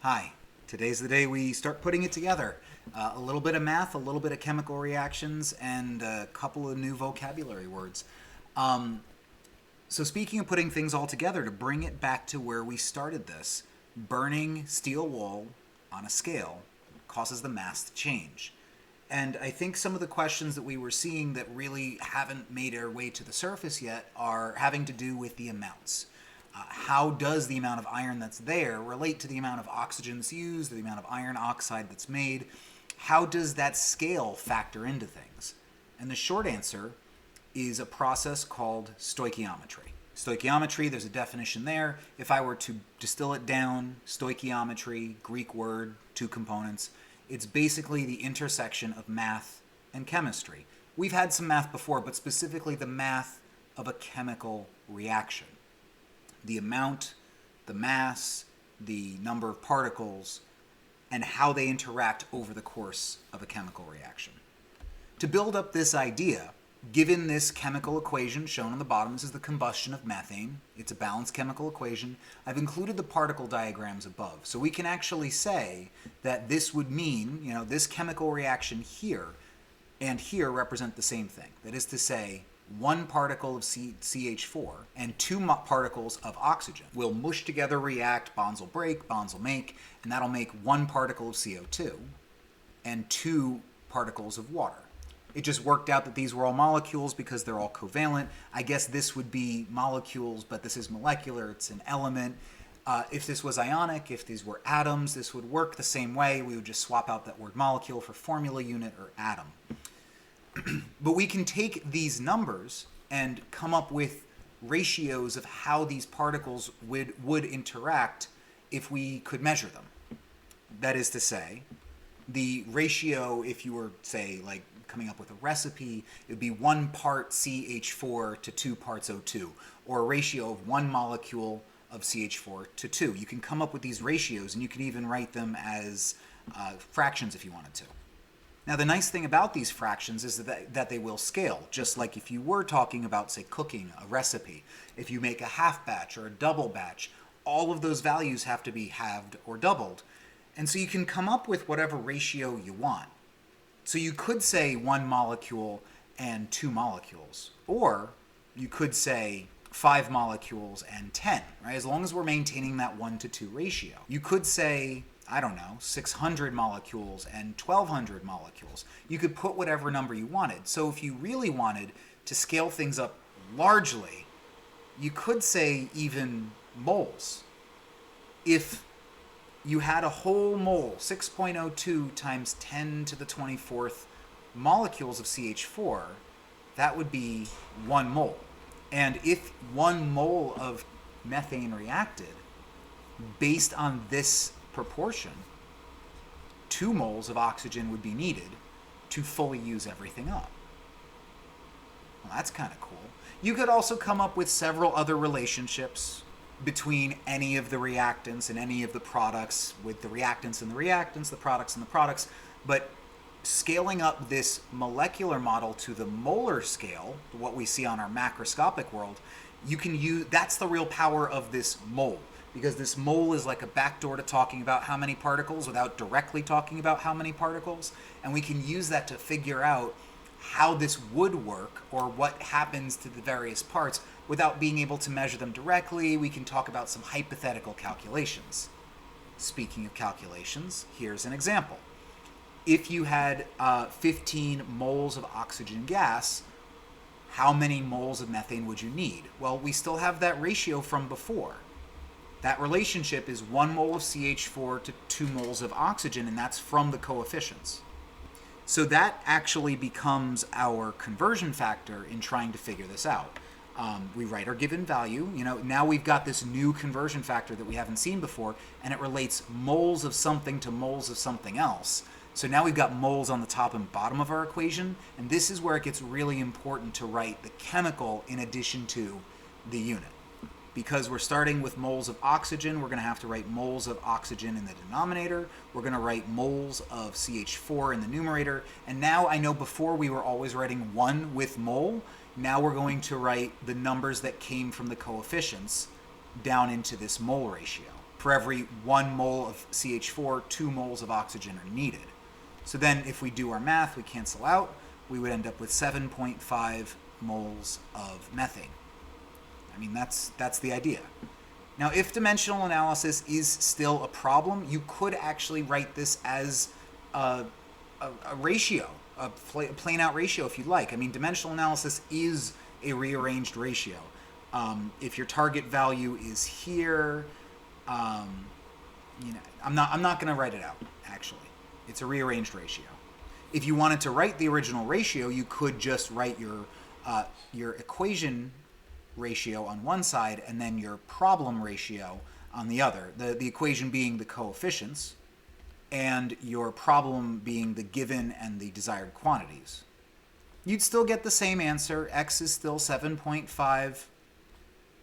Hi, today's the day we start putting it together. A little bit of math, a little bit of chemical reactions, and a couple of new vocabulary words. So speaking of putting things all together, to bring it back to where we started this, burning steel wool on a scale causes the mass to change. And I think some of the questions that we were seeing that really haven't made their way to the surface yet are having to do with the amounts. How does the amount of iron that's there relate to the amount of oxygen that's used, or the amount of iron oxide that's made? How does that scale factor into things? And the short answer is a process called stoichiometry. Stoichiometry, there's a definition there. If I were to distill it down, stoichiometry, Greek word, two components, it's basically the intersection of math and chemistry. We've had some math before, but specifically the math of a chemical reaction. The amount, the mass, the number of particles, and how they interact over the course of a chemical reaction. To build up this idea, given this chemical equation shown on the bottom, this is the combustion of methane. It's a balanced chemical equation. I've included the particle diagrams above. So we can actually say that this would mean, this chemical reaction here and here represent the same thing. That is to say, one particle of CH4 and two particles of oxygen will mush together, react, bonds will break, bonds will make, and that'll make one particle of CO2 and two particles of water. It just worked out that these were all molecules because they're all covalent. I guess this would be molecules, but this is molecular, it's an element. If this was ionic, if these were atoms, this would work the same way. We would just swap out that word molecule for formula unit or atom. But we can take these numbers and come up with ratios of how these particles would interact if we could measure them. That is to say, the ratio, if you were, say, like coming up with a recipe, it would be 1 part CH4 to 2 parts O2, or a ratio of one molecule of CH4 to 2. You can come up with these ratios, and you can even write them as fractions if you wanted to. Now, the nice thing about these fractions is that they will scale, just like if you were talking about, say, cooking a recipe. If you make a half batch or a double batch, all of those values have to be halved or doubled. And so you can come up with whatever ratio you want. So you could say 1 molecule and 2 molecules, or you could say 5 molecules and 10, right? As long as we're maintaining that 1-to-2 ratio. You could say, 600 molecules and 1200 molecules. You could put whatever number you wanted. So if you really wanted to scale things up largely, you could say even moles. If you had a whole mole, 6.02 times 10 to the 24th molecules of CH4, that would be 1 mole. And if 1 mole of methane reacted, based on this proportion, 2 moles of oxygen would be needed to fully use everything up. Well, that's kind of cool. You could also come up with several other relationships between any of the reactants and any of the products, with the reactants and the reactants, the products and the products, but scaling up this molecular model to the molar scale, what we see on our macroscopic world, you can use, that's the real power of this mole. Because this mole is like a backdoor to talking about how many particles without directly talking about how many particles. And we can use that to figure out how this would work or what happens to the various parts without being able to measure them directly. We can talk about some hypothetical calculations. Speaking of calculations, here's an example. If you had 15 moles of oxygen gas, how many moles of methane would you need? Well, we still have that ratio from before. That relationship is 1 mole of CH4 to 2 moles of oxygen, and that's from the coefficients. So that actually becomes our conversion factor in trying to figure this out. We write our given value. Now we've got this new conversion factor that we haven't seen before, and it relates moles of something to moles of something else. So now we've got moles on the top and bottom of our equation, and this is where it gets really important to write the chemical in addition to the unit. Because we're starting with moles of oxygen, we're going to have to write moles of oxygen in the denominator. We're going to write moles of CH4 in the numerator. And now I know before we were always writing 1 with mole. Now we're going to write the numbers that came from the coefficients down into this mole ratio. for every 1 mole of CH4, 2 moles of oxygen are needed. So then if we do our math, we cancel out, we would end up with 7.5 moles of methane. I mean, that's the idea. Now, if dimensional analysis is still a problem, you could actually write this as a ratio, a plain out ratio if you'd like. I mean, dimensional analysis is a rearranged ratio. If your target value is here, you know, I'm not going to write it out, actually. It's a rearranged ratio. If you wanted to write the original ratio, you could just write your equation ratio on one side and then your problem ratio on the other. The equation being the coefficients and your problem being the given and the desired quantities. You'd still get the same answer. X is still 7.5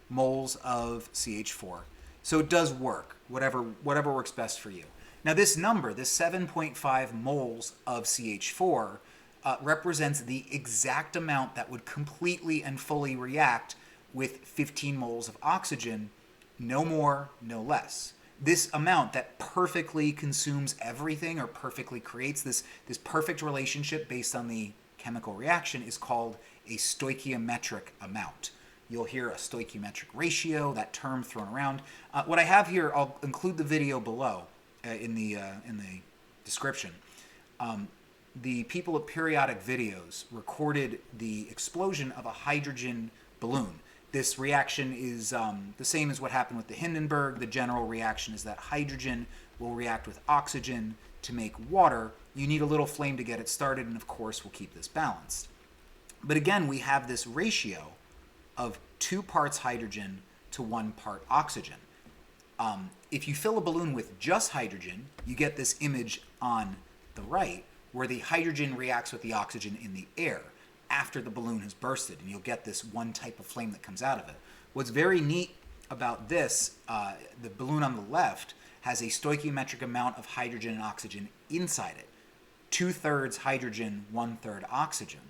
moles of CH4. So it does work, whatever works best for you. Now this number, this 7.5 moles of CH4, represents the exact amount that would completely and fully react with 15 moles of oxygen, no more, no less. This amount that perfectly consumes everything or perfectly creates this perfect relationship based on the chemical reaction is called a stoichiometric amount. You'll hear a stoichiometric ratio, that term thrown around. What I have here, I'll include the video below in the description. The people at Periodic Videos recorded the explosion of a hydrogen balloon. This reaction is the same as what happened with the Hindenburg. The general reaction is that hydrogen will react with oxygen to make water. You need a little flame to get it started, and of course we'll keep this balanced. But again, we have this ratio of 2 parts hydrogen to 1 part oxygen. If you fill a balloon with just hydrogen, you get this image on the right where the hydrogen reacts with the oxygen in the air after the balloon has bursted, and you'll get this one type of flame that comes out of it. What's very neat about this, the balloon on the left has a stoichiometric amount of hydrogen and oxygen inside it. 2/3 hydrogen, 1/3 oxygen.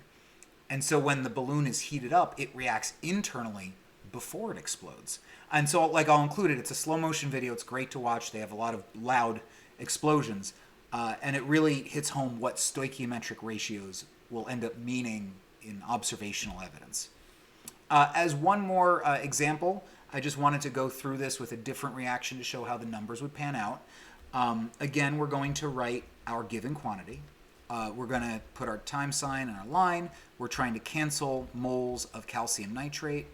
And so when the balloon is heated up, it reacts internally before it explodes. And so, like, I'll include it. It's a slow motion video. It's great to watch. They have a lot of loud explosions. And it really hits home what stoichiometric ratios will end up meaning in observational evidence. As one more example, I just wanted to go through this with a different reaction to show how the numbers would pan out. Again, we're going to write our given quantity. We're going to put our time sign and our line. We're trying to cancel moles of calcium nitrate.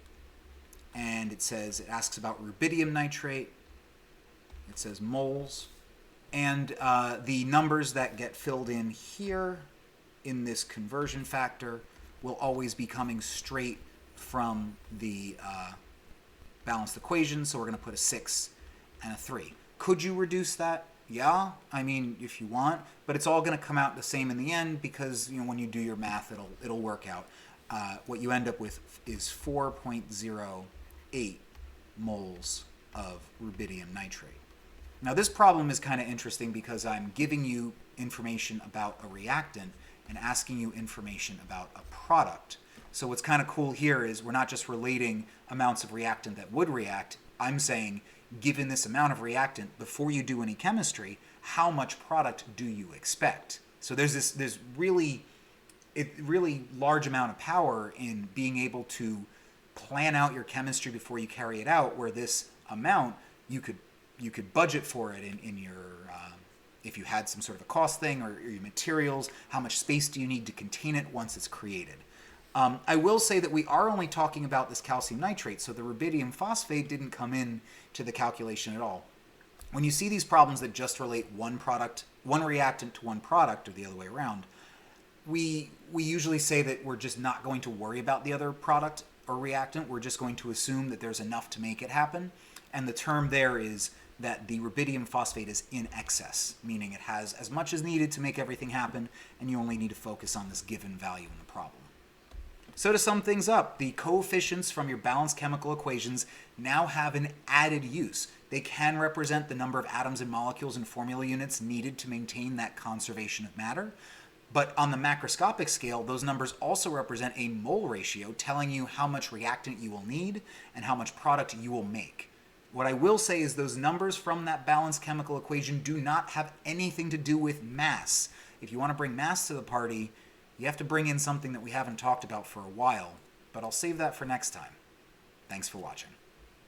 And it asks about rubidium nitrate. It says moles. And the numbers that get filled in here in this conversion factor will always be coming straight from the balanced equation. So we're going to put a 6 and a 3. Could you reduce that? Yeah, I mean, if you want, but it's all going to come out the same in the end because, you know, when you do your math, it'll work out. What you end up with is 4.08 moles of rubidium nitrate. Now, this problem is kind of interesting because I'm giving you information about a reactant and asking you information about a product. So what's kind of cool here is we're not just relating amounts of reactant that would react. I'm saying, given this amount of reactant, before you do any chemistry, how much product do you expect? So there's this really large amount of power in being able to plan out your chemistry before you carry it out, where this amount, you could budget for it in your, if you had some sort of a cost thing or your materials, how much space do you need to contain it once it's created. I will say that we are only talking about this calcium nitrate, so the rubidium phosphate didn't come in to the calculation at all. When you see these problems that just relate one reactant to one product, or the other way around, we usually say that we're just not going to worry about the other product or reactant. We're just going to assume that there's enough to make it happen. And the term there is that the rubidium phosphate is in excess, meaning it has as much as needed to make everything happen, and you only need to focus on this given value in the problem. So to sum things up, the coefficients from your balanced chemical equations now have an added use. They can represent the number of atoms and molecules and formula units needed to maintain that conservation of matter. But on the macroscopic scale, those numbers also represent a mole ratio telling you how much reactant you will need and how much product you will make. What I will say is those numbers from that balanced chemical equation do not have anything to do with mass. If you want to bring mass to the party, you have to bring in something that we haven't talked about for a while, but I'll save that for next time. Thanks for watching.